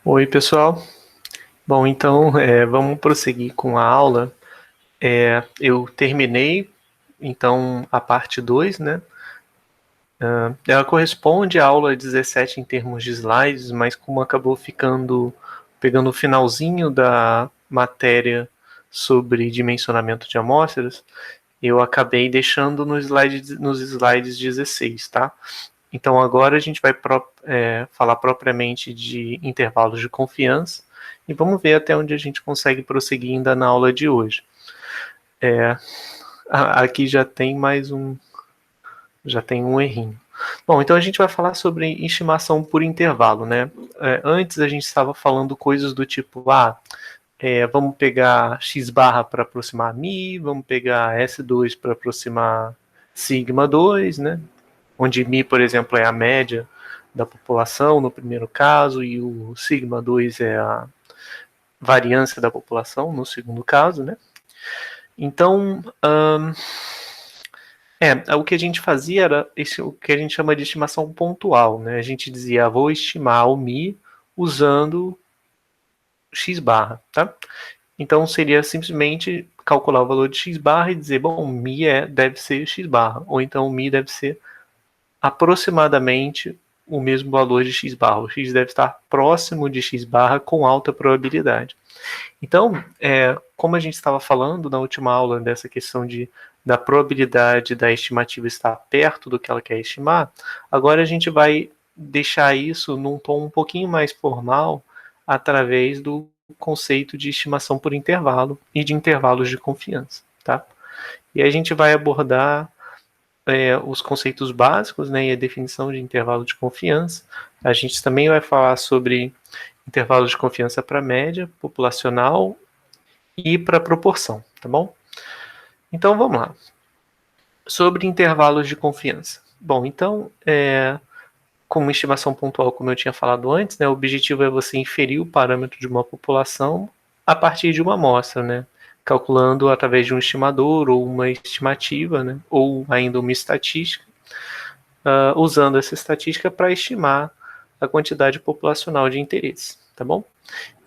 Oi, pessoal. Bom, então vamos prosseguir com a aula. Eu terminei, então, a parte 2, né? Ela corresponde à aula 17 em termos de slides, mas como acabou pegando o finalzinho da matéria sobre dimensionamento de amostras, eu acabei deixando nos slides 16, tá? Então agora a gente vai falar propriamente de intervalos de confiança e vamos ver até onde a gente consegue prosseguir ainda na aula de hoje. Aqui já tem um errinho. Bom, então a gente vai falar sobre estimação por intervalo, né? Antes a gente estava falando coisas do tipo, vamos pegar x barra para aproximar mi, vamos pegar S2 para aproximar sigma 2, né? Onde mi, por exemplo, é a média da população no primeiro caso e o sigma 2 é a variância da população no segundo caso, né? Então, o que a gente fazia era o que a gente chama de estimação pontual, né? A gente dizia, vou estimar o mi usando x barra, tá? Então seria simplesmente calcular o valor de x barra e dizer, bom, mi deve ser x barra, ou então mi deve ser aproximadamente o mesmo valor de x barra. O x deve estar próximo de x barra com alta probabilidade. Então, como a gente estava falando na última aula dessa questão da probabilidade da estimativa estar perto do que ela quer estimar, agora a gente vai deixar isso num tom um pouquinho mais formal através do conceito de estimação por intervalo e de intervalos de confiança, tá? E a gente vai abordar os conceitos básicos, né, e a definição de intervalo de confiança. A gente também vai falar sobre intervalos de confiança para média populacional e para proporção, tá bom? Então vamos lá. Sobre intervalos de confiança. Bom, então, como estimação pontual, como eu tinha falado antes, né, o objetivo é você inferir o parâmetro de uma população a partir de uma amostra, né? Calculando através de um estimador ou uma estimativa, né? Ou ainda uma estatística, usando essa estatística para estimar a quantidade populacional de interesse, tá bom?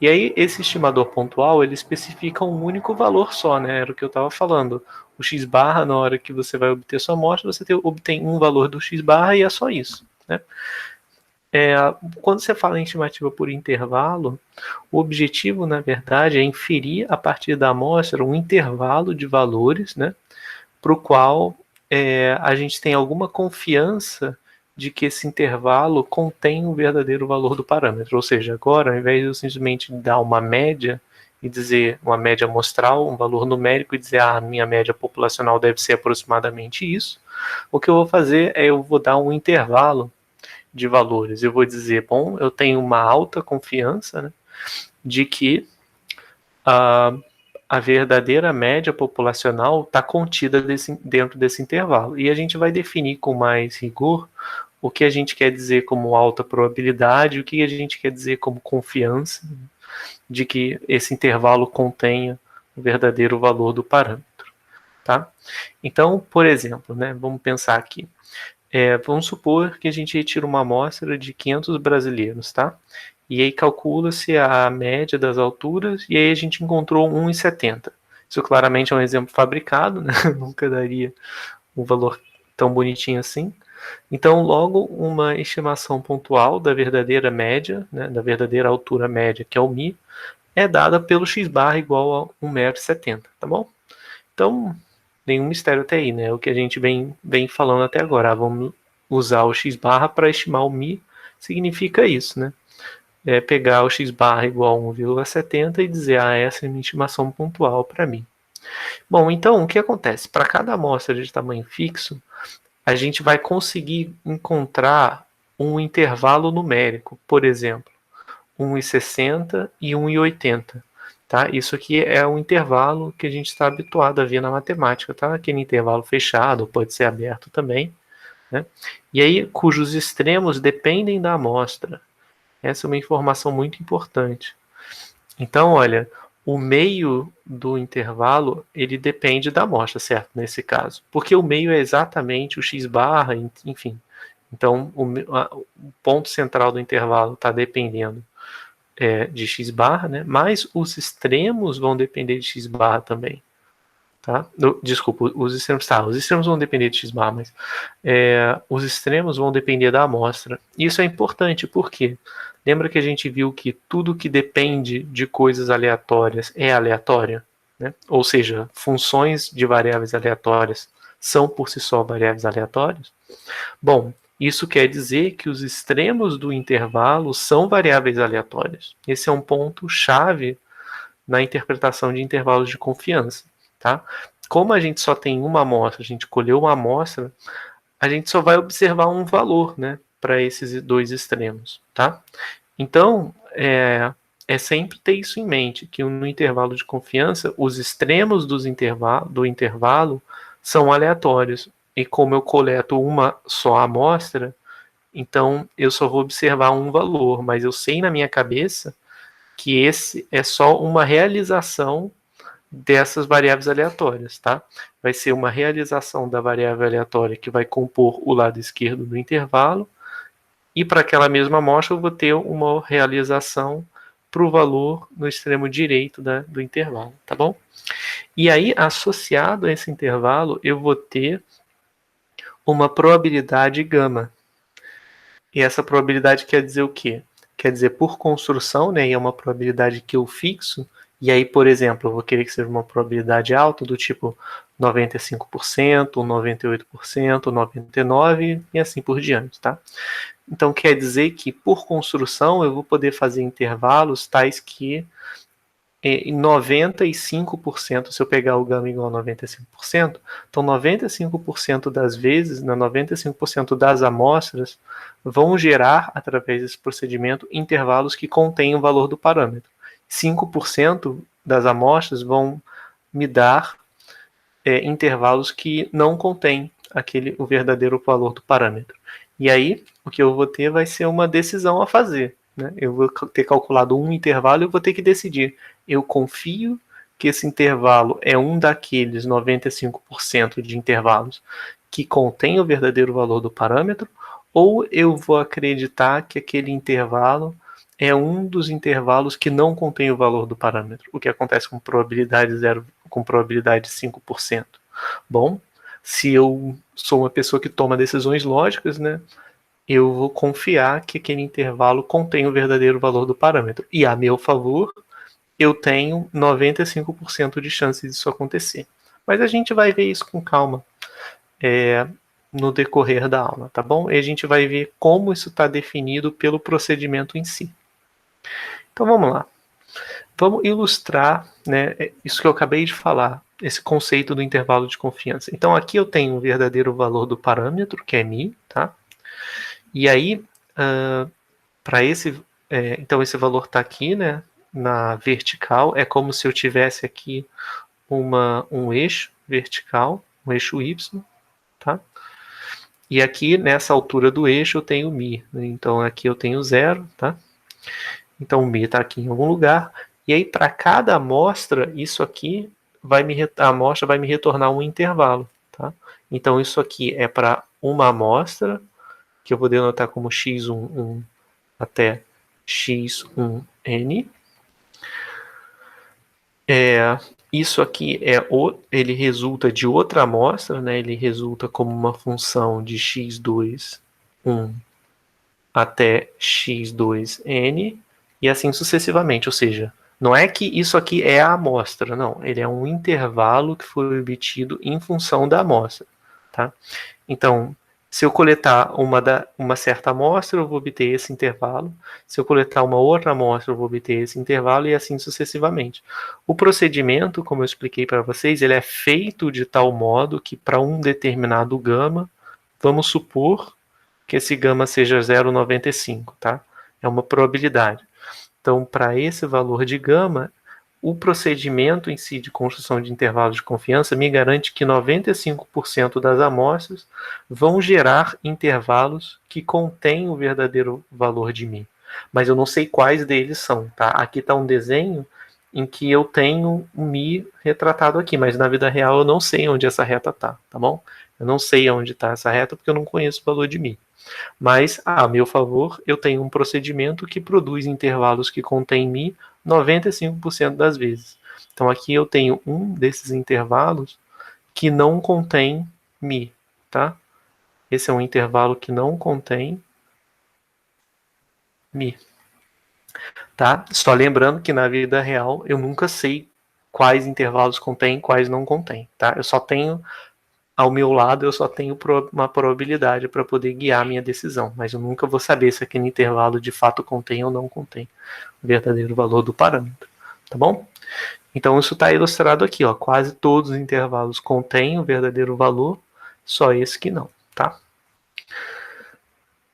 E aí, esse estimador pontual, ele especifica um único valor só, né? Era o que eu estava falando. O x barra, na hora que você vai obter sua amostra, você obtém um valor do x barra e é só isso, né? Quando você fala em estimativa por intervalo, o objetivo, na verdade, é inferir a partir da amostra um intervalo de valores, né? Para o qual a gente tem alguma confiança de que esse intervalo contém o verdadeiro valor do parâmetro. Ou seja, agora, ao invés de eu simplesmente dar uma média e dizer uma média amostral, um valor numérico, e dizer a minha média populacional deve ser aproximadamente isso, o que eu vou fazer é eu vou dar um intervalo de valores. Eu vou dizer, bom, eu tenho uma alta confiança, né, de que a verdadeira média populacional está contida dentro desse intervalo. E a gente vai definir com mais rigor o que a gente quer dizer como alta probabilidade, o que a gente quer dizer como confiança de que esse intervalo contenha o verdadeiro valor do parâmetro. Tá? Então, por exemplo, né, vamos pensar aqui. Vamos supor que a gente retira uma amostra de 500 brasileiros, tá? E aí calcula-se a média das alturas e aí a gente encontrou 1,70. Isso claramente é um exemplo fabricado, né? Nunca daria um valor tão bonitinho assim. Então, logo, uma estimação pontual da verdadeira média, né, da verdadeira altura média, que é o mi, é dada pelo x barra igual a 1,70 m, tá bom? Então, nenhum mistério até aí, né? O que a gente vem falando até agora. Vamos usar o x barra para estimar o mi, significa isso, né? Pegar o x barra igual a 1,70 e dizer, essa é a minha estimação pontual para mim. Bom, então, o que acontece? Para cada amostra de tamanho fixo, a gente vai conseguir encontrar um intervalo numérico, por exemplo, 1,60 e 1,80. Tá? Isso aqui é um intervalo que a gente está habituado a ver na matemática, tá? Aquele intervalo fechado, pode ser aberto também, né? E aí, cujos extremos dependem da amostra. Essa é uma informação muito importante. Então, olha, o meio do intervalo, ele depende da amostra, certo? Nesse caso. Porque o meio é exatamente o x barra, enfim. Então, o ponto central do intervalo está dependendo de x barra, né? Mas os extremos vão depender de x barra também. Tá? Desculpa, os extremos vão depender de x barra, mas os extremos vão depender da amostra. Isso é importante porque lembra que a gente viu que tudo que depende de coisas aleatórias é aleatório, né? Ou seja, funções de variáveis aleatórias são por si só variáveis aleatórias. Bom, isso quer dizer que os extremos do intervalo são variáveis aleatórias. Esse é um ponto chave na interpretação de intervalos de confiança. Tá? Como a gente só tem uma amostra, a gente colheu uma amostra, a gente só vai observar um valor, né, para esses dois extremos. Tá? Então, é sempre ter isso em mente, que no intervalo de confiança, os extremos do intervalo são aleatórios. E como eu coleto uma só amostra, então eu só vou observar um valor, mas eu sei na minha cabeça que esse é só uma realização dessas variáveis aleatórias, tá? Vai ser uma realização da variável aleatória que vai compor o lado esquerdo do intervalo, e para aquela mesma amostra eu vou ter uma realização para o valor no extremo direito do intervalo, tá bom? E aí, associado a esse intervalo, eu vou ter uma probabilidade gama. E essa probabilidade quer dizer o quê? Quer dizer, por construção, né, e é uma probabilidade que eu fixo, e aí, por exemplo, eu vou querer que seja uma probabilidade alta, do tipo 95%, 98%, 99% e assim por diante, tá? Então, quer dizer que, por construção, eu vou poder fazer intervalos tais que em 95%, se eu pegar o gama igual a 95%, então 95% das vezes, 95% das amostras, vão gerar, através desse procedimento, intervalos que contêm o valor do parâmetro. 5% das amostras vão me dar intervalos que não contêm o verdadeiro valor do parâmetro. E aí, o que eu vou ter vai ser uma decisão a fazer. Né? Eu vou ter calculado um intervalo e eu vou ter que decidir. Eu confio que esse intervalo é um daqueles 95% de intervalos que contém o verdadeiro valor do parâmetro, ou eu vou acreditar que aquele intervalo é um dos intervalos que não contém o valor do parâmetro, o que acontece com probabilidade 0, com probabilidade 5%. Bom, se eu sou uma pessoa que toma decisões lógicas, né, eu vou confiar que aquele intervalo contém o verdadeiro valor do parâmetro. E a meu favor, eu tenho 95% de chance disso acontecer. Mas a gente vai ver isso com calma no decorrer da aula, tá bom? E a gente vai ver como isso está definido pelo procedimento em si. Então vamos lá. Vamos ilustrar, né, isso que eu acabei de falar, esse conceito do intervalo de confiança. Então aqui eu tenho o verdadeiro valor do parâmetro, que é μ, tá? E aí, para então esse valor está aqui, né, na vertical, é como se eu tivesse aqui um eixo vertical, um eixo y, tá? E aqui, nessa altura do eixo, eu tenho μ. Né? Então aqui eu tenho 0, tá? Então o μ está aqui em algum lugar. E aí, para cada amostra, isso aqui a amostra vai me retornar um intervalo, tá? Então isso aqui é para uma amostra, que eu vou denotar como x1 até x1n. Isso aqui ele resulta de outra amostra, né? Ele resulta como uma função de x2, 1 até x2n, e assim sucessivamente. Ou seja, não é que isso aqui é a amostra, não. Ele é um intervalo que foi obtido em função da amostra. Tá? Então, se eu coletar uma certa amostra, eu vou obter esse intervalo. Se eu coletar uma outra amostra, eu vou obter esse intervalo e assim sucessivamente. O procedimento, como eu expliquei para vocês, ele é feito de tal modo que para um determinado gama, vamos supor que esse gama seja 0,95, tá? É uma probabilidade. Então, para esse valor de gama, o procedimento em si de construção de intervalos de confiança me garante que 95% das amostras vão gerar intervalos que contêm o verdadeiro valor de μ. Mas eu não sei quais deles são, tá? Aqui está um desenho em que eu tenho um μ retratado aqui, mas na vida real eu não sei onde essa reta está, tá bom? Eu não sei onde está essa reta porque eu não conheço o valor de μ. Mas, a meu favor, eu tenho um procedimento que produz intervalos que contêm mi 95% das vezes. Então, aqui eu tenho um desses intervalos que não contém mi, tá? Esse é um intervalo que não contém mi, tá? Só lembrando que na vida real eu nunca sei quais intervalos contém e quais não contém, tá? Eu só tenho ao meu lado, eu só tenho uma probabilidade para poder guiar a minha decisão, mas eu nunca vou saber se aquele intervalo de fato contém ou não contém o verdadeiro valor do parâmetro, tá bom? Então isso está ilustrado aqui, ó, quase todos os intervalos contêm o verdadeiro valor, só esse que não, tá?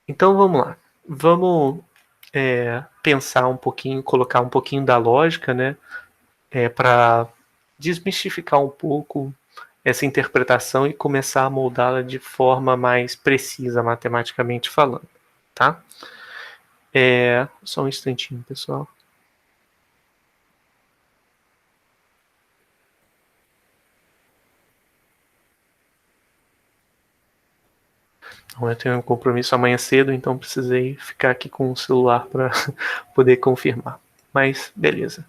Então vamos lá, vamos pensar um pouquinho, colocar um pouquinho da lógica, né, para desmistificar um pouco essa interpretação e começar a moldá-la de forma mais precisa, matematicamente falando, tá? Só um instantinho, pessoal. Eu tenho um compromisso amanhã cedo, então precisei ficar aqui com o celular para poder confirmar. Mas beleza.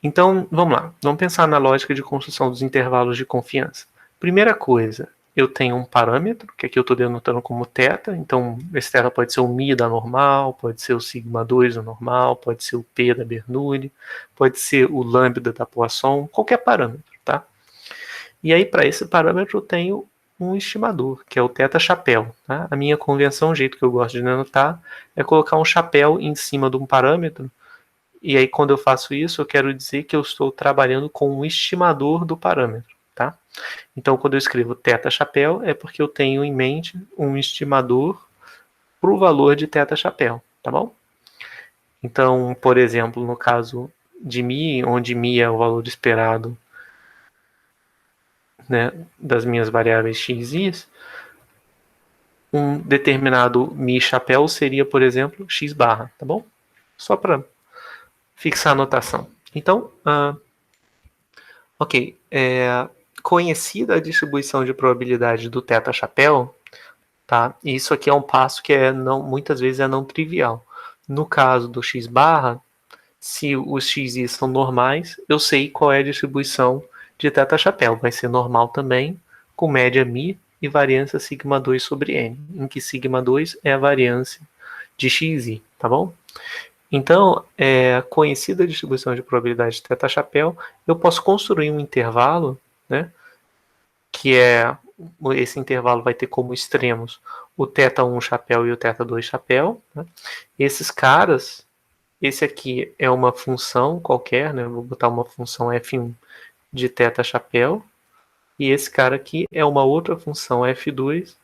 Então, vamos lá. Vamos pensar na lógica de construção dos intervalos de confiança. Primeira coisa, eu tenho um parâmetro, que aqui eu estou denotando como θ. Então, esse θ pode ser o μ da normal, pode ser o σ2 da normal, pode ser o P da Bernoulli, pode ser o lambda da Poisson, qualquer parâmetro, tá? E aí, para esse parâmetro, eu tenho um estimador, que é o θ chapéu. Tá? A minha convenção, o jeito que eu gosto de denotar, é colocar um chapéu em cima de um parâmetro. E aí, quando eu faço isso, eu quero dizer que eu estou trabalhando com um estimador do parâmetro. Tá? Então, quando eu escrevo θ chapéu, é porque eu tenho em mente um estimador para o valor de θ chapéu. Tá bom? Então, por exemplo, no caso de mi, onde mi é o valor esperado, né, das minhas variáveis x e y, um determinado mi chapéu seria, por exemplo, x barra, tá bom? Só para fixar a notação. Então, ok, conhecida a distribuição de probabilidade do θ chapéu, tá? Isso aqui é um passo que muitas vezes é não trivial. No caso do x barra, se os x e y são normais, eu sei qual é a distribuição de θ chapéu. Vai ser normal também, com média mi e variância σ2 sobre n, em que σ2 é a variância de xi, tá bom? Então, conhecida a distribuição de probabilidade de θ chapéu, eu posso construir um intervalo, né, que esse intervalo vai ter como extremos o θ1 chapéu e o θ2 chapéu. Né? Esses caras, esse aqui é uma função qualquer, né? Vou botar uma função f1 de θ chapéu, e esse cara aqui é uma outra função f2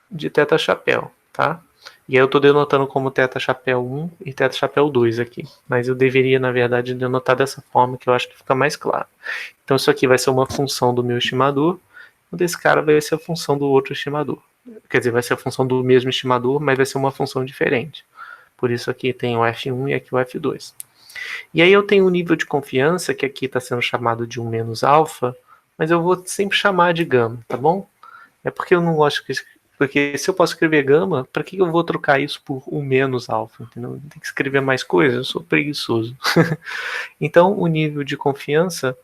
de θ chapéu, tá? E aí eu estou denotando como θ chapéu 1 e θ chapéu 2 aqui, mas eu deveria, na verdade, denotar dessa forma, que eu acho que fica mais claro. Então isso aqui vai ser uma função do meu estimador, o desse cara vai ser a função do outro estimador. Quer dizer, vai ser a função do mesmo estimador, mas vai ser uma função diferente. Por isso aqui tem o f1 e aqui o f2. E aí eu tenho um nível de confiança, que aqui está sendo chamado de 1 menos alfa, mas eu vou sempre chamar de gama, tá bom? É porque eu não gosto que... Porque se eu posso escrever gama, para que eu vou trocar isso por 1 menos alfa? Entendeu? Tem que escrever mais coisas, eu sou preguiçoso. Então, o nível de confiança,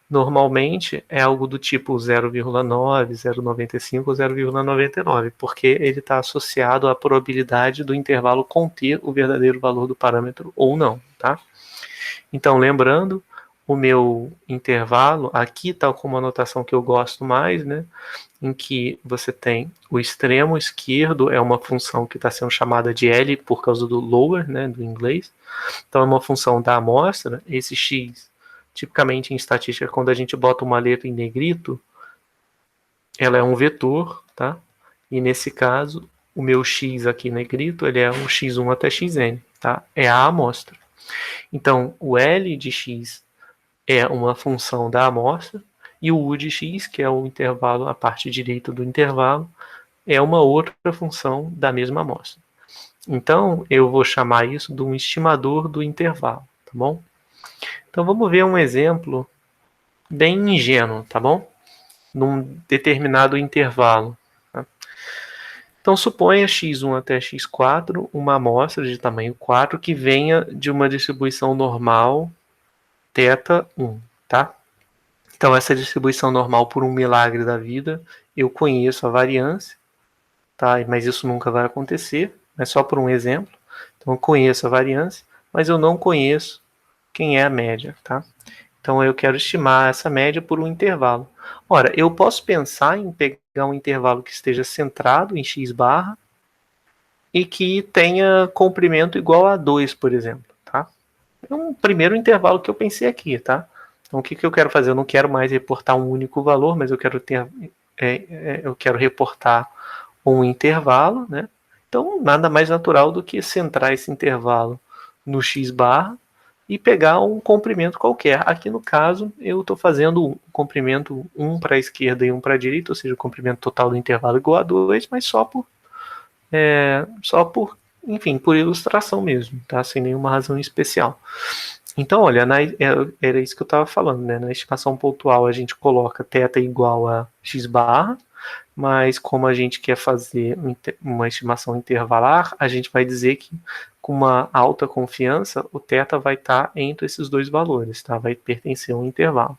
normalmente, é algo do tipo 0,9, 0,95 ou 0,99, porque ele está associado à probabilidade do intervalo conter o verdadeiro valor do parâmetro ou não, tá? Então, lembrando, o meu intervalo, aqui está com uma notação que eu gosto mais, né? Em que você tem o extremo esquerdo, é uma função que está sendo chamada de L por causa do lower, né, do inglês. Então é uma função da amostra, esse x, tipicamente em estatística, quando a gente bota uma letra em negrito, ela é um vetor, tá? E nesse caso, o meu x aqui negrito, ele é um x1 até xn, tá? É a amostra. Então, o L de x é uma função da amostra, e o U de x, que é o intervalo, a parte direita do intervalo, é uma outra função da mesma amostra. Então, eu vou chamar isso de um estimador do intervalo, tá bom? Então, vamos ver um exemplo bem ingênuo, tá bom? Num determinado intervalo. Tá? Então, suponha x1 até x4 uma amostra de tamanho 4 que venha de uma distribuição normal θ1, tá? Então, essa distribuição normal, por um milagre da vida, eu conheço a variância, tá? Mas isso nunca vai acontecer, é só por um exemplo. Então, eu conheço a variância, mas eu não conheço quem é a média, tá? Então, eu quero estimar essa média por um intervalo. Ora, eu posso pensar em pegar um intervalo que esteja centrado em x barra e que tenha comprimento igual a 2, por exemplo, tá? É um primeiro intervalo que eu pensei aqui, tá? Então, o que eu quero fazer? Eu não quero mais reportar um único valor, mas eu quero eu quero reportar um intervalo, né? Então, nada mais natural do que centrar esse intervalo no x barra e pegar um comprimento qualquer. Aqui no caso, eu estou fazendo um comprimento 1 para a esquerda e 1 para a direita, ou seja, o comprimento total do intervalo igual a 2, mas enfim, por ilustração mesmo, tá? Sem nenhuma razão especial. Então, olha, era isso que eu estava falando, né? Na estimação pontual a gente coloca θ igual a x barra, mas como a gente quer fazer uma estimação intervalar, a gente vai dizer que com uma alta confiança o θ vai estar entre esses dois valores, tá? Vai pertencer a um intervalo.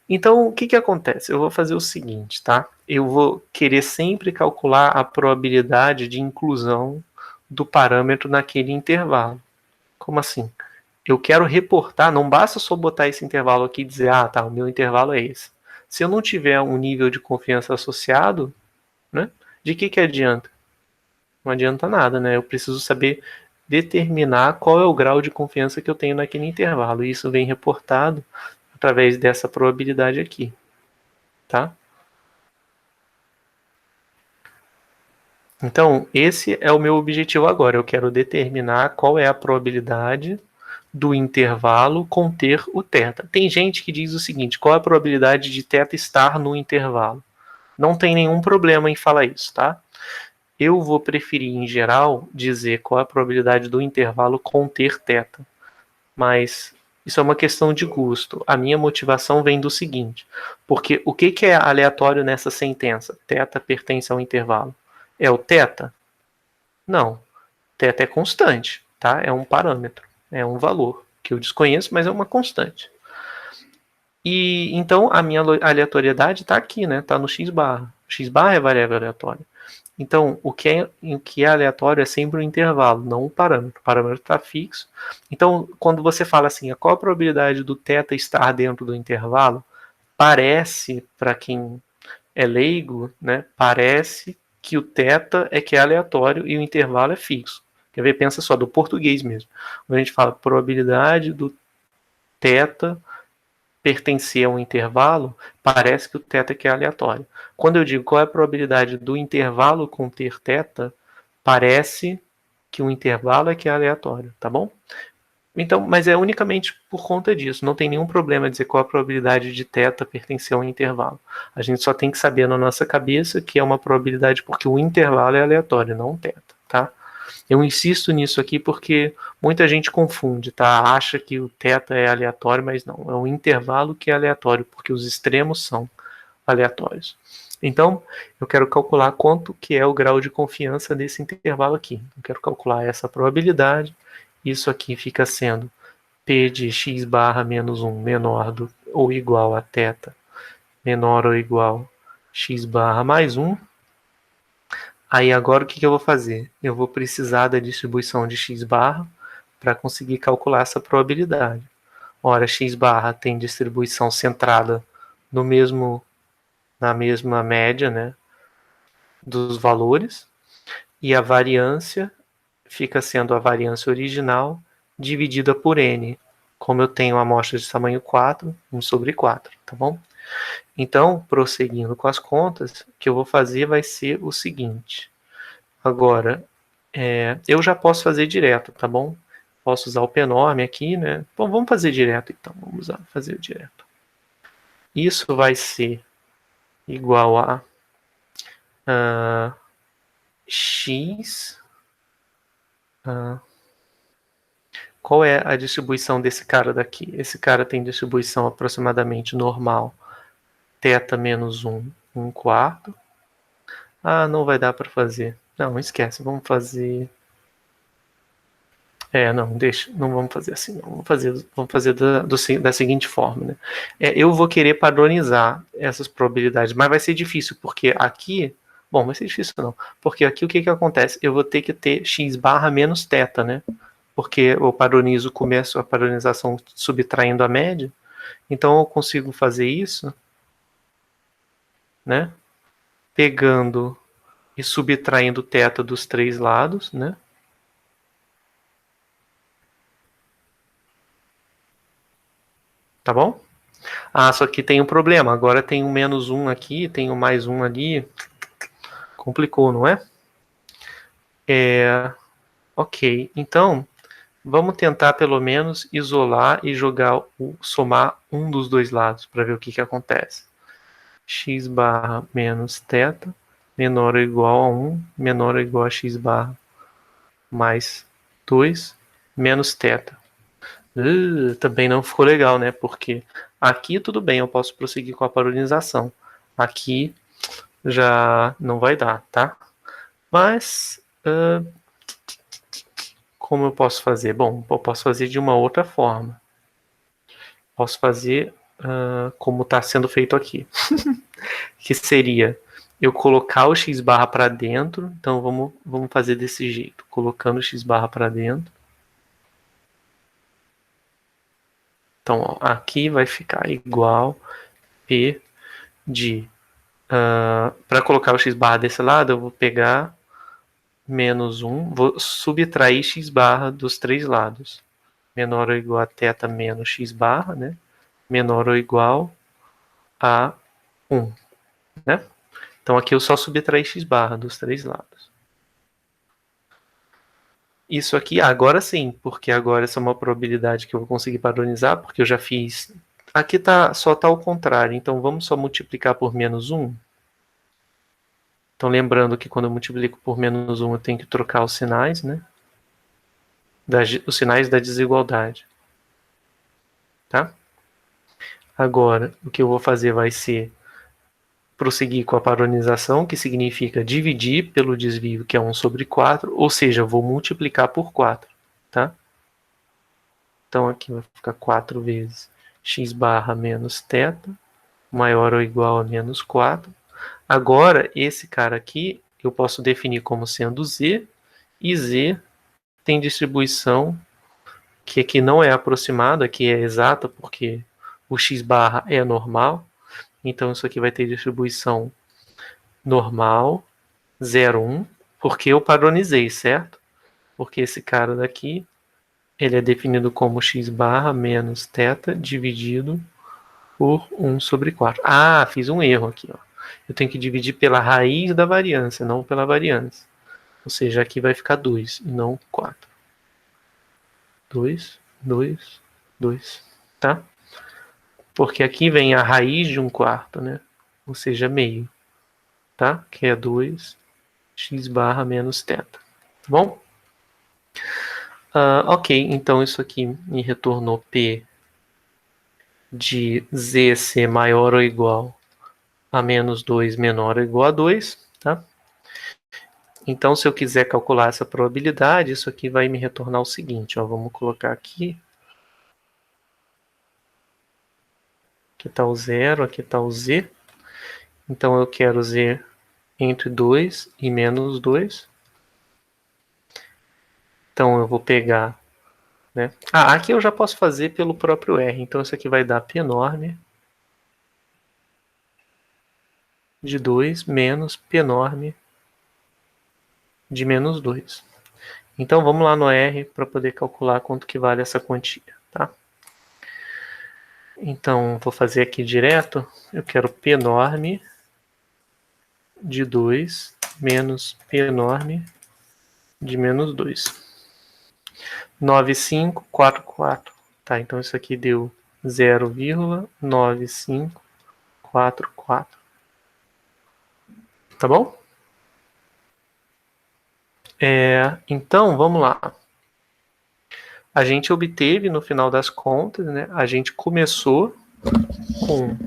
Então, o que acontece? Eu vou fazer o seguinte, tá? Eu vou querer sempre calcular a probabilidade de inclusão do parâmetro naquele intervalo. Como assim? Eu quero reportar, não basta só botar esse intervalo aqui e dizer, ah, tá, o meu intervalo é esse. Se eu não tiver um nível de confiança associado, né, de que adianta? Não adianta nada, né? Eu preciso saber determinar qual é o grau de confiança que eu tenho naquele intervalo. E isso vem reportado através dessa probabilidade aqui, tá? Então, esse é o meu objetivo agora. Eu quero determinar qual é a probabilidade do intervalo conter o θ. Tem gente que diz o seguinte, qual é a probabilidade de θ estar no intervalo? Não tem nenhum problema em falar isso, tá? Eu vou preferir, em geral, dizer qual é a probabilidade do intervalo conter θ. Mas isso é uma questão de gosto. A minha motivação vem do seguinte, porque o que é aleatório nessa sentença? θ pertence ao intervalo. É o θ? Não. θ é constante, tá? É um parâmetro, é um valor que eu desconheço, mas é uma constante. E então a minha aleatoriedade está aqui, né? Está no x barra. X barra é variável aleatória. Então, o que é aleatório é sempre o intervalo, não o parâmetro. O parâmetro está fixo. Então, quando você fala assim, qual a probabilidade do θ estar dentro do intervalo, parece, para quem é leigo, né, parece que o θ é que é aleatório e o intervalo é fixo. Quer ver? Pensa só, do português mesmo. Quando a gente fala probabilidade do θ pertencer a um intervalo, parece que o θ é que é aleatório. Quando eu digo qual é a probabilidade do intervalo conter θ, parece que o intervalo é que é aleatório, tá bom? Então, mas é unicamente por conta disso. Não tem nenhum problema dizer qual a probabilidade de θ pertencer a um intervalo. A gente só tem que saber na nossa cabeça que é uma probabilidade porque o intervalo é aleatório, não θ, tá? Eu insisto nisso aqui porque muita gente confunde, tá? Acha que o θ é aleatório, mas não. É o intervalo que é aleatório, porque os extremos são aleatórios. Então, eu quero calcular quanto que é o grau de confiança desse intervalo aqui. Eu quero calcular essa probabilidade. Isso aqui fica sendo P de x barra menos 1 menor do, ou igual a θ menor ou igual x barra mais 1. Aí agora o que eu vou fazer? Eu vou precisar da distribuição de x barra para conseguir calcular essa probabilidade. Ora, x barra tem distribuição centrada no mesmo, na mesma média, né, dos valores, e a variância fica sendo a variância original dividida por n. Como eu tenho uma amostra de tamanho 4, 1 sobre 4, tá bom? Então, prosseguindo com as contas, o que eu vou fazer vai ser o seguinte. Agora, eu já posso fazer direto, tá bom? Posso usar o pnorm aqui, né? Bom, vamos fazer direto então. Vamos fazer direto. Isso vai ser igual a x. Qual é a distribuição desse cara daqui? Esse cara tem distribuição aproximadamente normal, θ menos 1, 1 quarto. Ah, não vai dar para fazer. Não, esquece, vamos fazer... não, deixa, não vamos fazer assim, não. Vamos fazer da seguinte forma, né? Eu vou querer padronizar essas probabilidades, mas vai ser difícil, porque aqui... Bom, vai ser difícil não, porque aqui o que acontece? Eu vou ter que ter x barra menos θ, né? Porque eu padronizo, começo a padronização subtraindo a média, então eu consigo fazer isso, né? Pegando e subtraindo θ dos três lados, né? Tá bom? Ah, só que tem um problema. Agora tem um menos um aqui, tem um mais um ali. Complicou, não é? Ok, então vamos tentar pelo menos isolar e somar um dos dois lados para ver o que acontece. X barra menos θ menor ou igual a 1, menor ou igual a x barra mais 2 menos θ. Também não ficou legal, né? Porque aqui tudo bem, eu posso prosseguir com a padronização. Aqui já não vai dar, tá? Mas, como eu posso fazer? Bom, eu posso fazer de uma outra forma. Posso fazer como está sendo feito aqui. Que seria eu colocar o x barra para dentro. Então, vamos fazer desse jeito. Colocando o x barra para dentro. Então, ó, aqui vai ficar igual P de... para colocar o x barra desse lado, eu vou pegar menos 1, vou subtrair x barra dos três lados. Menor ou igual a θ menos x barra, né? Menor ou igual a 1, né? Então aqui eu só subtraí x barra dos três lados. Isso aqui, agora sim, porque agora essa é uma probabilidade que eu vou conseguir padronizar, porque eu já fiz... Aqui só está ao contrário, então vamos só multiplicar por menos 1. Então lembrando que quando eu multiplico por menos 1 eu tenho que trocar os sinais, né? Os sinais da desigualdade. Tá? Agora, o que eu vou fazer vai ser prosseguir com a padronização, que significa dividir pelo desvio, que é 1 sobre 4, ou seja, vou multiplicar por 4, tá? Então aqui vai ficar 4 vezes x barra menos θ, maior ou igual a menos 4. Agora, esse cara aqui, eu posso definir como sendo z, e z tem distribuição que aqui não é aproximada, aqui é exata, porque o x barra é normal. Então isso aqui vai ter distribuição normal, 0, 1, porque eu padronizei, certo? Porque esse cara daqui, ele é definido como x barra menos θ dividido por 1 sobre 4. Ah, fiz um erro aqui, ó. Eu tenho que dividir pela raiz da variância, não pela variância. Ou seja, aqui vai ficar 2 e não 4. 2, 2, 2, tá? Porque aqui vem a raiz de 1 quarto, né? Ou seja, meio, tá? Que é 2 x barra menos θ. Tá bom? Ok, então isso aqui me retornou P de z ser maior ou igual a menos 2 menor ou igual a 2, tá? Então, se eu quiser calcular essa probabilidade, isso aqui vai me retornar o seguinte, ó, vamos colocar aqui. Aqui está o 0, aqui está o z. Então, eu quero z entre 2 e menos 2. Então, eu vou pegar... né? Aqui eu já posso fazer pelo próprio R. Então, isso aqui vai dar P enorme de 2 menos P enorme de menos 2. Então, vamos lá no R para poder calcular quanto que vale essa quantia, tá? Então, vou fazer aqui direto. Eu quero P enorme de 2 menos P enorme de menos 2. 9544. Tá, então isso aqui deu 0,9544. Tá bom? Então, vamos lá. A gente obteve, no final das contas, né? A gente começou com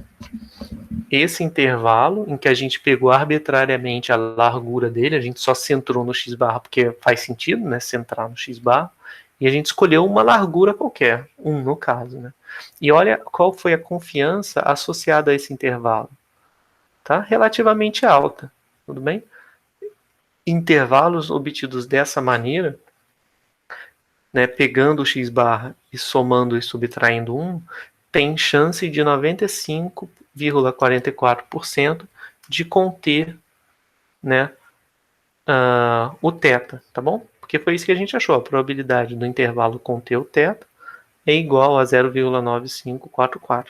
esse intervalo em que a gente pegou arbitrariamente a largura dele, a gente só centrou no x barra porque faz sentido, né, centrar no x barra, e a gente escolheu uma largura qualquer, 1 no caso, né? E olha qual foi a confiança associada a esse intervalo, tá? Relativamente alta, tudo bem? Intervalos obtidos dessa maneira, né, pegando o x barra e somando e subtraindo 1, tem chance de 95,44% de conter, né, o θ, tá bom? Porque foi isso que a gente achou, a probabilidade do intervalo conter o θ é igual a 0,9544.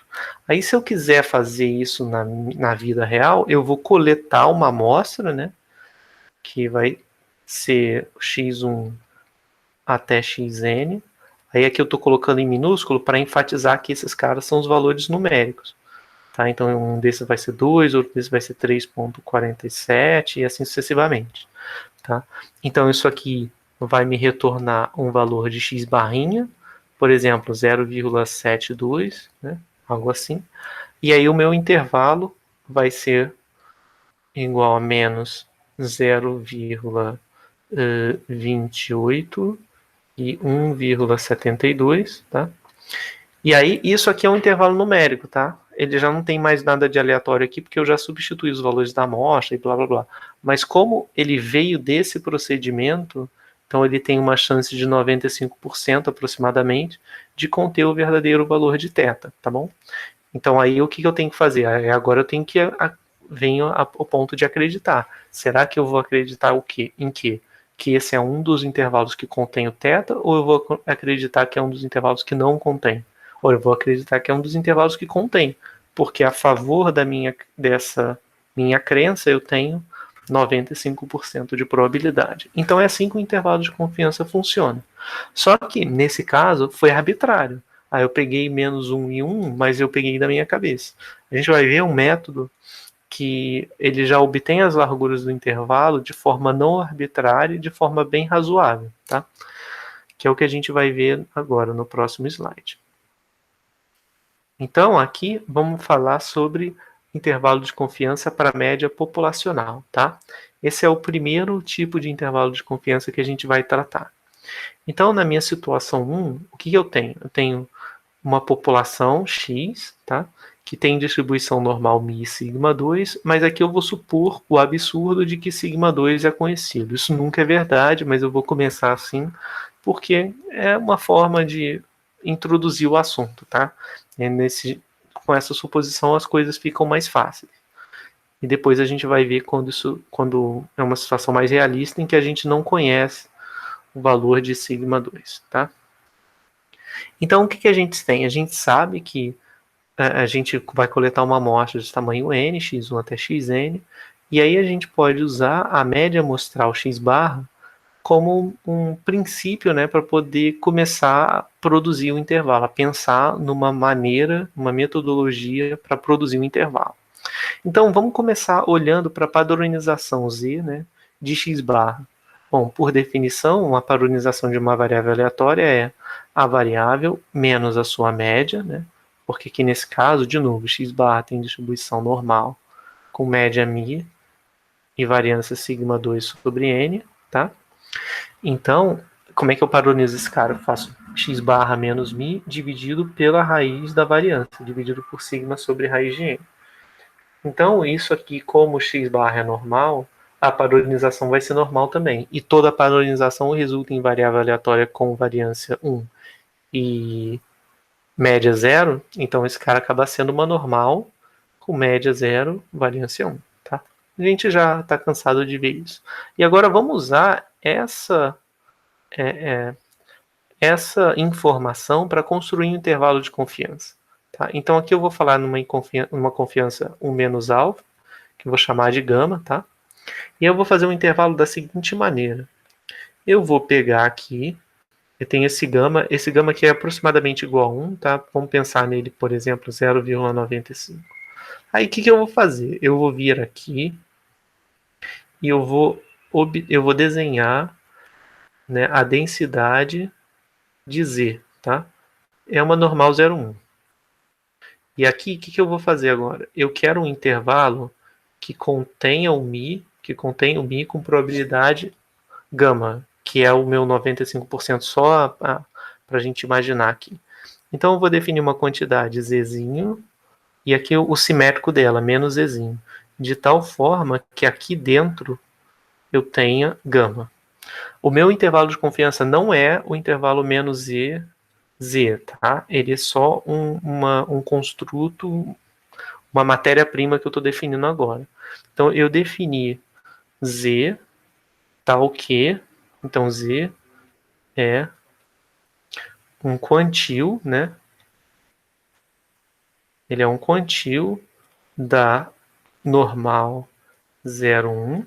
Aí se eu quiser fazer isso na vida real, eu vou coletar uma amostra, né, que vai ser x1 até xn. Aí aqui eu estou colocando em minúsculo para enfatizar que esses caras são os valores numéricos. Tá? Então um desses vai ser 2, outro desses vai ser 3,47 e assim sucessivamente. Tá? Então isso aqui vai me retornar um valor de x barrinha, por exemplo, 0,72, né? Algo assim. E aí o meu intervalo vai ser igual a menos 0,28 e 1,72, tá? E aí, isso aqui é um intervalo numérico, tá? Ele já não tem mais nada de aleatório aqui, porque eu já substituí os valores da amostra e blá blá blá. Mas como ele veio desse procedimento, então ele tem uma chance de 95% aproximadamente de conter o verdadeiro valor de θ, tá bom? Então aí o que eu tenho que fazer? Agora eu tenho que venho ao ponto de acreditar. Será que eu vou acreditar o quê? Em quê? Que esse é um dos intervalos que contém o θ, ou eu vou acreditar que é um dos intervalos que não contém? Ou eu vou acreditar que é um dos intervalos que contém, porque a favor dessa minha crença eu tenho 95% de probabilidade. Então é assim que o intervalo de confiança funciona. Só que nesse caso foi arbitrário. Eu peguei menos 1 e 1, mas eu peguei da minha cabeça. A gente vai ver um método que ele já obtém as larguras do intervalo de forma não arbitrária e de forma bem razoável, tá? Que é o que a gente vai ver agora no próximo slide. Então, aqui vamos falar sobre intervalo de confiança para média populacional, tá? Esse é o primeiro tipo de intervalo de confiança que a gente vai tratar. Então, na minha situação 1, o que eu tenho? Eu tenho uma população X, tá? Que tem distribuição normal μ e sigma 2, mas aqui eu vou supor o absurdo de que sigma 2 é conhecido. Isso nunca é verdade, mas eu vou começar assim, porque é uma forma de introduzir o assunto, tá? Com essa suposição as coisas ficam mais fáceis. E depois a gente vai ver quando é uma situação mais realista em que a gente não conhece o valor de sigma 2, tá? Então, o que a gente tem? A gente sabe que a gente vai coletar uma amostra de tamanho n, x1 até xn, e aí a gente pode usar a média amostral x barra como um princípio, né, para poder começar a produzir o intervalo, a pensar numa maneira, uma metodologia para produzir um intervalo. Então, vamos começar olhando para a padronização Z, né, de x barra. Bom, por definição, uma padronização de uma variável aleatória é a variável menos a sua média, né, porque aqui nesse caso, de novo, x barra tem distribuição normal com média μ e variância sigma 2 sobre n, tá? Então, como é que eu padronizo esse cara? Eu faço x barra menos μ dividido pela raiz da variância, dividido por sigma sobre raiz de n. Então, isso aqui, como x barra é normal, a padronização vai ser normal também. E toda padronização resulta em variável aleatória com variância 1 e média 0. Então, esse cara acaba sendo uma normal com média 0, variância 1. Tá? A gente já está cansado de ver isso. E agora vamos usar essa informação para construir um intervalo de confiança. Tá? Então, aqui eu vou falar numa confiança 1 menos alfa, que eu vou chamar de gama, tá? E eu vou fazer um intervalo da seguinte maneira. Eu vou pegar aqui, eu tenho esse gama aqui é aproximadamente igual a 1, tá? Vamos pensar nele, por exemplo, 0,95. Aí o que eu vou fazer? Eu vou vir aqui e eu vou desenhar, né, a densidade de Z, tá? É uma normal 0,1. E aqui, o que eu vou fazer agora? Eu quero um intervalo que contenha o mi, com probabilidade gama, que é o meu 95% só para a gente imaginar aqui. Então eu vou definir uma quantidade zzinho, e aqui o simétrico dela, menos zzinho, de tal forma que aqui dentro eu tenha gama. O meu intervalo de confiança não é o intervalo menos z, tá? Ele é só um construto, uma matéria-prima que eu estou definindo agora. Então eu defini z tal que, então z é um quantil, né? Ele é um quantil da normal 0,1,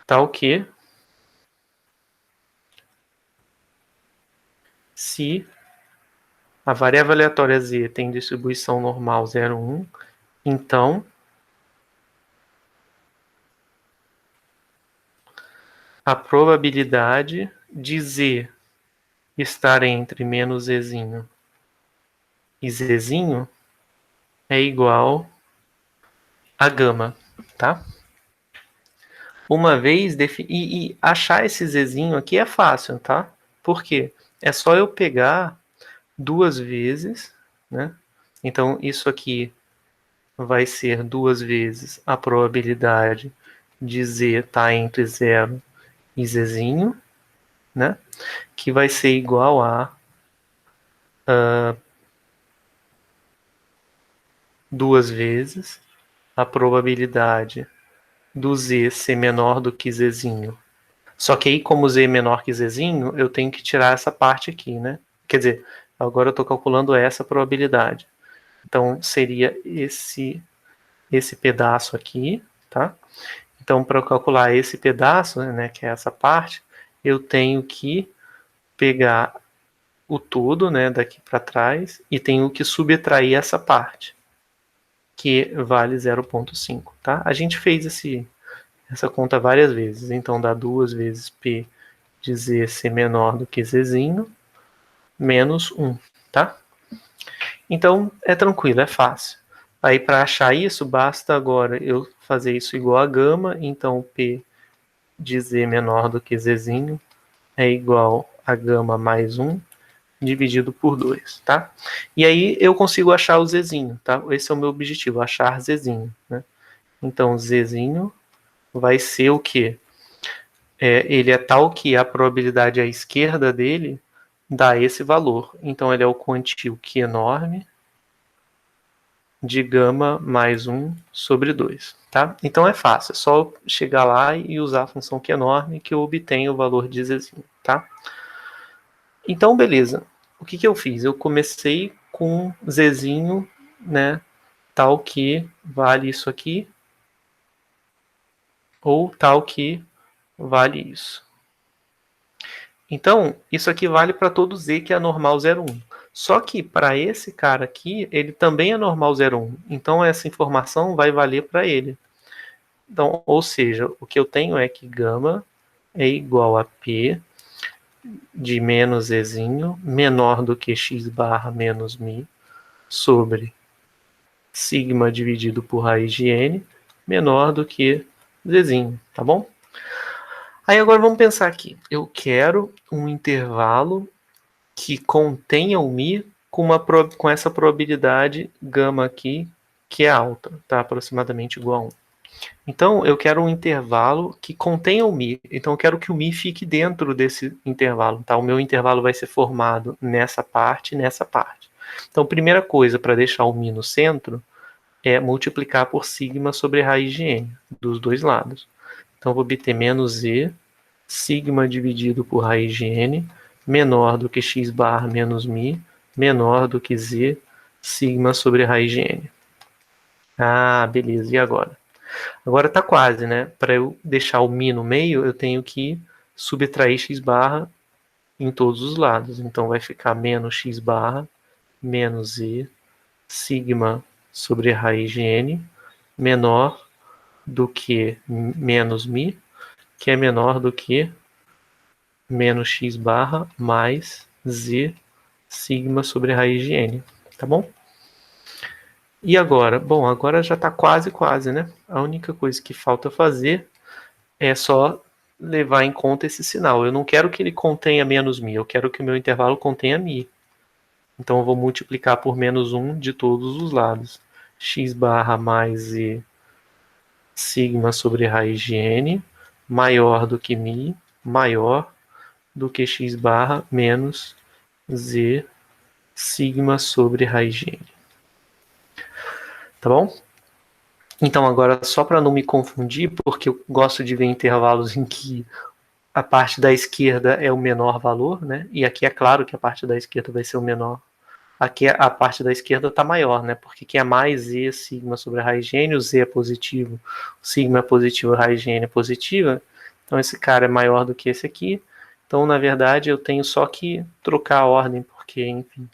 tal que se a variável aleatória z tem distribuição normal 0,1, então a probabilidade de z estar entre menos zzinho e zzinho é igual a gama, tá? Uma vez e achar esse zzinho aqui é fácil, tá? Por quê? É só eu pegar duas vezes, né? Então isso aqui vai ser duas vezes a probabilidade de z estar entre 0 e zzinho, né? Que vai ser igual a duas vezes a probabilidade do z ser menor do que zzinho. Só que aí, como z é menor que zzinho, eu tenho que tirar essa parte aqui, né? Quer dizer, agora eu estou calculando essa probabilidade. Então, seria esse pedaço aqui, tá? Então, para eu calcular esse pedaço, né, que é essa parte, eu tenho que pegar o todo, né, daqui para trás, e tenho que subtrair essa parte, que vale 0,5, tá? A gente fez essa conta várias vezes, então dá 2 vezes P de Z ser menor do que Zzinho, menos 1, tá? Então, é tranquilo, é fácil. Aí, para achar isso, basta agora eu fazer isso igual a gama, então P de Z menor do que Zzinho é igual a gama mais 1 dividido por 2, tá? E aí eu consigo achar o Zzinho, tá? Esse é o meu objetivo, achar Zzinho, né? Então, Zzinho vai ser o quê? Ele é tal que a probabilidade à esquerda dele dá esse valor. Então, ele é o quantil que enorme de gama mais 1 sobre 2, tá? Então, é fácil, é só chegar lá e usar a função que enorme que eu obtenho o valor de Zzinho, tá? Então, beleza. O que eu fiz? Eu comecei com Zzinho, né, tal que vale isso aqui, ou tal que vale isso. Então, isso aqui vale para todo Z que é normal 0,1. Só que para esse cara aqui, ele também é normal 0,1. Então, essa informação vai valer para ele. Então, ou seja, o que eu tenho é que gama é igual a P de menos Zzinho menor do que x barra menos mi sobre sigma dividido por raiz de n menor do que Zzinho, tá bom? Aí agora vamos pensar aqui. Eu quero um intervalo que contenha o mi com essa probabilidade gama aqui, que é alta, tá? Aproximadamente igual a 1. Então, eu quero um intervalo que contenha o mi. Então, eu quero que o mi fique dentro desse intervalo, tá? O meu intervalo vai ser formado nessa parte e nessa parte. Então, primeira coisa, para deixar o mi no centro, é multiplicar por sigma sobre raiz de n, dos dois lados. Então, eu vou obter menos z, sigma dividido por raiz de n, menor do que x barra menos mi, menor do que z, sigma sobre raiz de n. Ah, beleza, e agora? Agora tá quase, né? Para eu deixar o mi no meio, eu tenho que subtrair x barra em todos os lados. Então vai ficar menos x barra, menos z, sigma sobre raiz de n, menor do que menos mi, que é menor do que menos x barra mais z sigma sobre raiz de n, tá bom? E agora? Bom, agora já está quase, né? A única coisa que falta fazer é só levar em conta esse sinal. Eu não quero que ele contenha menos μ, eu quero que o meu intervalo contenha μ. Então eu vou multiplicar por menos 1 de todos os lados. X barra mais e sigma sobre raiz de n maior do que μ, maior do que x barra menos z sigma sobre raiz de n. Tá bom? Então agora, só para não me confundir, porque eu gosto de ver intervalos em que a parte da esquerda é o menor valor, né? E aqui é claro que a parte da esquerda vai ser o menor. Aqui a parte da esquerda está maior, né? Porque aqui é mais z sigma sobre a raiz de n, o z é positivo, o sigma é positivo, a raiz de n é positiva. Então esse cara é maior do que esse aqui. Então, na verdade, eu tenho só que trocar a ordem, porque, enfim,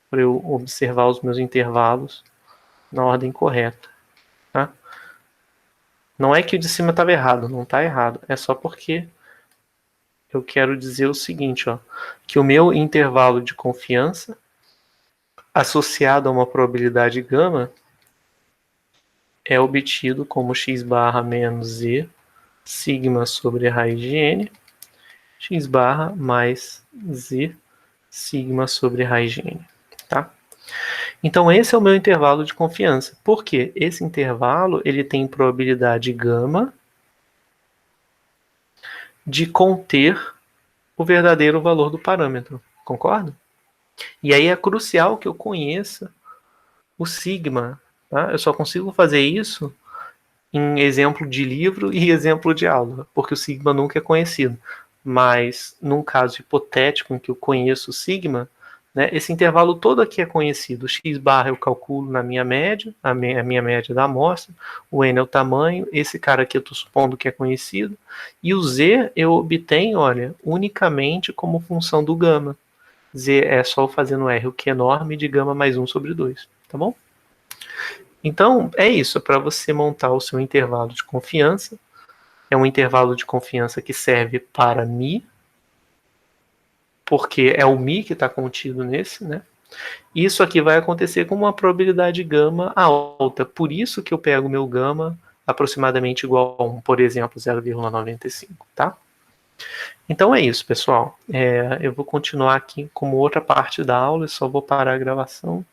para eu observar os meus intervalos na ordem correta. Tá? Não é que o de cima estava errado, não está errado. É só porque eu quero dizer o seguinte, ó, que o meu intervalo de confiança associado a uma probabilidade gama é obtido como x barra menos z sigma sobre a raiz de n, x barra mais z sigma sobre a raiz de n. Tá? Então esse é o meu intervalo de confiança. Por quê? Esse intervalo ele tem probabilidade gama de conter o verdadeiro valor do parâmetro. Concorda? E aí é crucial que eu conheça o sigma. Tá? Eu só consigo fazer isso em exemplo de livro e exemplo de aula, porque o sigma nunca é conhecido. Mas num caso hipotético em que eu conheço o sigma, né, esse intervalo todo aqui é conhecido. O x barra eu calculo na minha média, a minha média da amostra, o n é o tamanho, esse cara aqui eu estou supondo que é conhecido, e o z eu obtenho, olha, unicamente como função do gama. Z é só fazendo R, o que é enorme, de gama mais 1 sobre 2, tá bom? Então, é isso, para você montar o seu intervalo de confiança. É um intervalo de confiança que serve para μ, porque é o μ que está contido nesse, né? Isso aqui vai acontecer com uma probabilidade gama alta. Por isso que eu pego o meu gama aproximadamente igual a 1, por exemplo, 0,95, tá? Então é isso, pessoal. Eu vou continuar aqui como outra parte da aula, eu só vou parar a gravação.